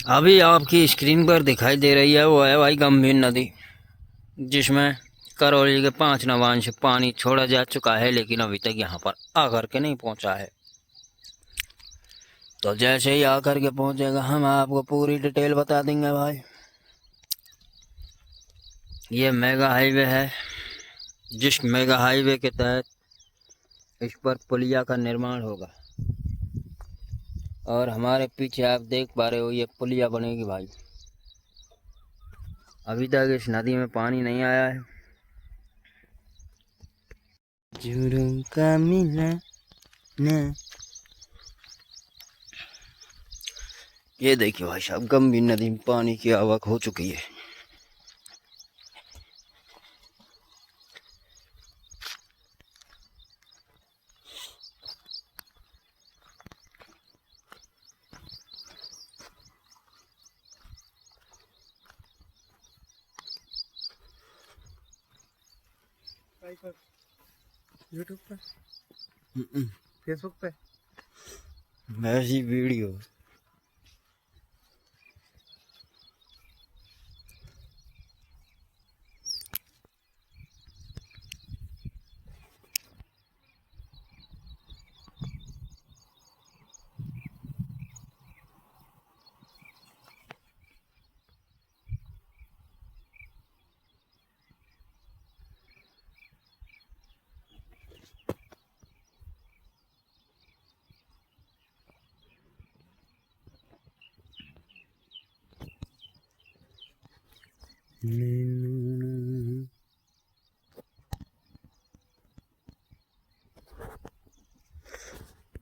अभी आपकी स्क्रीन पर दिखाई दे रही है वो है भाई गंभीर नदी, जिसमें करौली के 5 नवांश पानी छोड़ा जा चुका है, लेकिन अभी तक यहाँ पर आकर के नहीं पहुँचा है। तो जैसे ही आकर के पहुँचेगा हम आपको पूरी डिटेल बता देंगे भाई। ये मेगा हाईवे है, जिस मेगा हाईवे के तहत इस पर पुलिया का निर्माण होगा। और हमारे पीछे आप देख पा रहे हो ये पुलिया बनेगी भाई। अभी तक इस नदी में पानी नहीं आया है। जुड़ों का मिला ना। ये देखिए भाई साहब, गंभीर नदी में पानी की आवक हो चुकी है। यूट्यूब पे, फेसबुक पे ऐसी वीडियो।